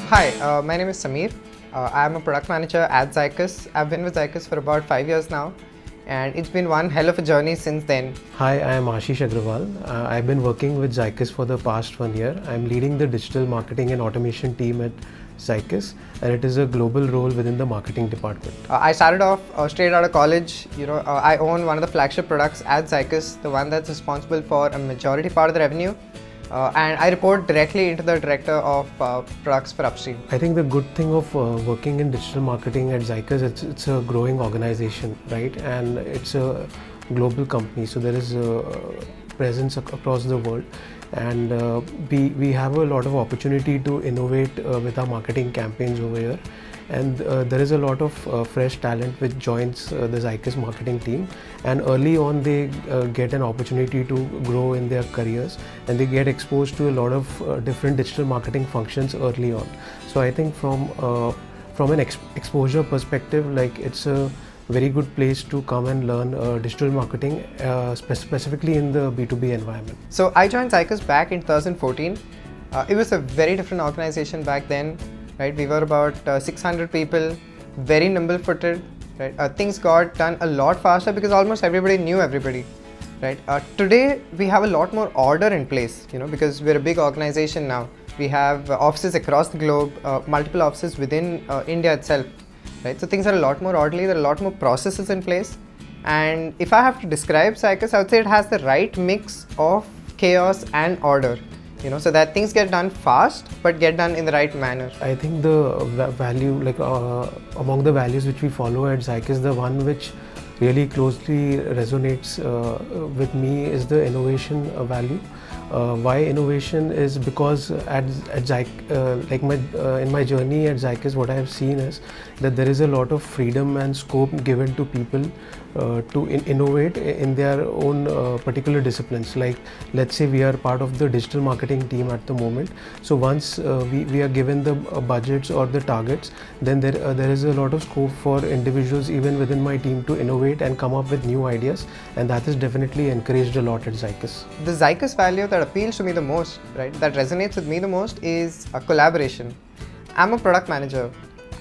Hi, my name is Sameer. I'm a product manager at Zycus. I've been with Zycus for about 5 years now, and it's been one hell of a journey since then. Hi, I am Ashish Agarwal. I've been working with Zycus for the past 1 year. I'm leading the digital marketing and automation team at Zycus, and it is a global role within the marketing department. I started off straight out of college. I own one of the flagship products at Zycus, the one that's responsible for a majority part of the revenue. And I report directly into the director of products for upstream. I think the good thing of working in digital marketing at Zycus, it's a growing organization, right? And it's a global company, so there is a presence across the world, and we have a lot of opportunity to innovate with our marketing campaigns over here. And there is a lot of fresh talent which joins the Zycus marketing team, and early on they get an opportunity to grow in their careers, and they get exposed to a lot of different digital marketing functions early on. So I think from an exposure perspective, like, it's a very good place to come and learn digital marketing, specifically in the B2B environment. So I joined Zycus back in 2014. It was a very different organization back then. Right, we were about 600 people, very nimble-footed. Right, things got done a lot faster because almost everybody knew everybody. Right, today we have a lot more order in place. Because we're a big organization now. We have offices across the globe, multiple offices within India itself. Right, so things are a lot more orderly. There are a lot more processes in place. And if I have to describe Zycus, I would say it has the right mix of chaos and order. So that things get done fast, but get done in the right manner. I think the value, among the values which we follow at Zycus, the one which really closely resonates with me is the innovation value. Why innovation is because at Zycus, in my journey at Zycus, what I have seen is that there is a lot of freedom and scope given to people to innovate in their own particular disciplines. Like, let's say we are part of the digital marketing team at the moment. So once we are given the budgets or the targets, then there is a lot of scope for individuals even within my team to innovate and come up with new ideas, and that is definitely encouraged a lot at Zycus. The Zycus value that appeals to me the most, right, that resonates with me the most, is a collaboration. I'm a product manager.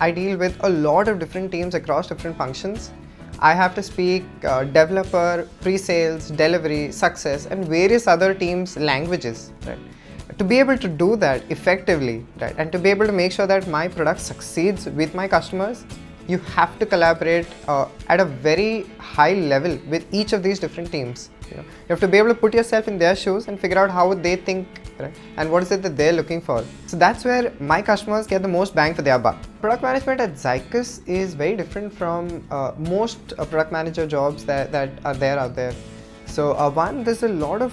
I deal with a lot of different teams across different functions. I have to speak developer, pre-sales, delivery, success, and various other teams' languages. Right? To be able to do that effectively, right, and to be able to make sure that my product succeeds with my customers, you have to collaborate at a very high level with each of these different teams. You have to be able to put yourself in their shoes and figure out how they think, right, and what is it that they're looking for. So that's where my customers get the most bang for their buck. Product management at Zycus is very different from most product manager jobs that are there out there. So one, there's a lot of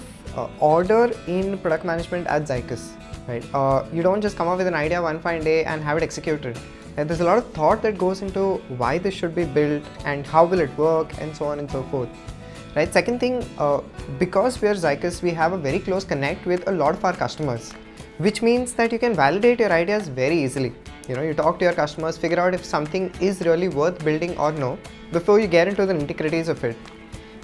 order in product management at Zycus. Right? You don't just come up with an idea one fine day and have it executed. There's a lot of thought that goes into why this should be built and how will it work and so on and so forth. Right. Second thing, because we are Zycus, we have a very close connect with a lot of our customers, which means that you can validate your ideas very easily. You talk to your customers, figure out if something is really worth building or no before you get into the nitty-gritties of it.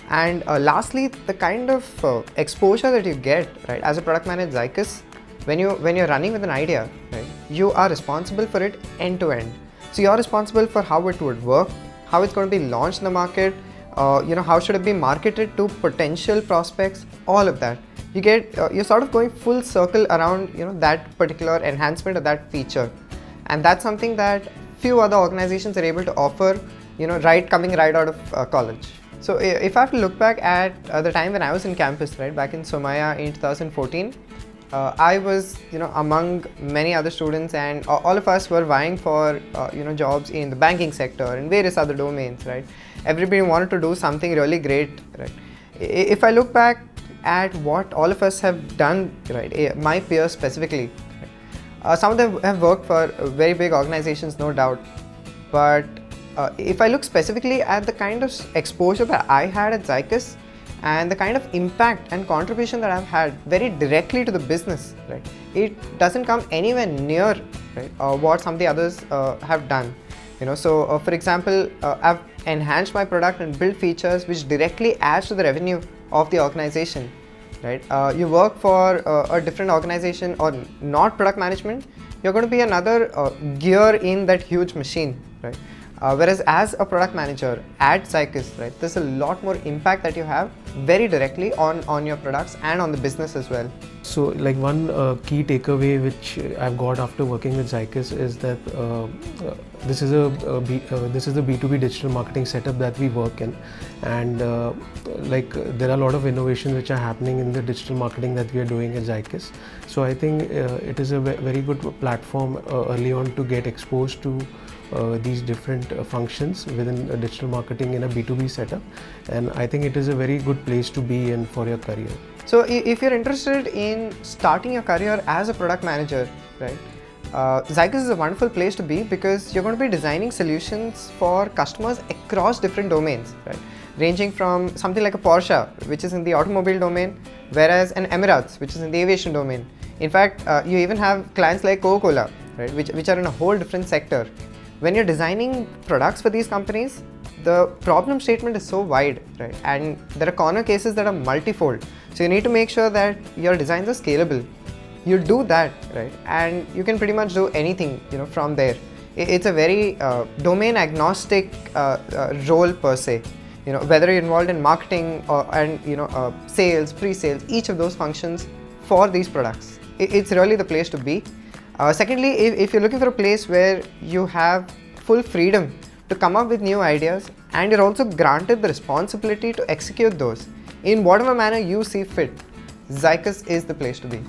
And lastly, the kind of exposure that you get, right, as a product manager at Zycus, when you're running with an idea, right, you are responsible for it end to end. So you're responsible for how it would work, how it's going to be launched in the market. How should it be marketed to potential prospects, all of that. You're sort of going full circle around, that particular enhancement or that feature. And that's something that few other organizations are able to offer, coming right out of college. So if I have to look back at the time when I was in campus, right, back in Somaya in 2014, I was, among many other students, and all of us were vying for, jobs in the banking sector and various other domains, right? Everybody wanted to do something really great, right? If I look back at what all of us have done, right, my peers specifically, right, some of them have worked for very big organizations, no doubt. But if I look specifically at the kind of exposure that I had at Zycus, and the kind of impact and contribution that I've had very directly to the business, right, it doesn't come anywhere near, right, what some of the others have done. So for example, I've enhanced my product and built features which directly adds to the revenue of the organization. Right? You work for a different organization or not product management, you're going to be another gear in that huge machine, right? Whereas as a product manager at Zycus, right, there's a lot more impact that you have very directly on your products and on the business as well. So, like one key takeaway which I've got after working with Zycus is that this is a B2B digital marketing setup that we work in, and there are a lot of innovations which are happening in the digital marketing that we are doing at Zycus. So I think it is a very good platform early on to get exposed to these different functions within digital marketing in a B2B setup, and I think it is a very good place to be in for your career. So if you're interested in starting your career as a product manager, right, Zycus is a wonderful place to be because you're going to be designing solutions for customers across different domains, right, ranging from something like a Porsche, which is in the automobile domain, whereas an Emirates, which is in the aviation domain. In fact, you even have clients like Coca-Cola, right, which are in a whole different sector. When you're designing products for these companies, the problem statement is so wide, right? And there are corner cases that are multifold. So you need to make sure that your designs are scalable. You do that, right? And you can pretty much do anything, from there. It's a very domain agnostic role per se. Whether you're involved in marketing sales, pre-sales, each of those functions for these products. It's really the place to be. Secondly, if you're looking for a place where you have full freedom to come up with new ideas and you're also granted the responsibility to execute those in whatever manner you see fit, Zycus is the place to be.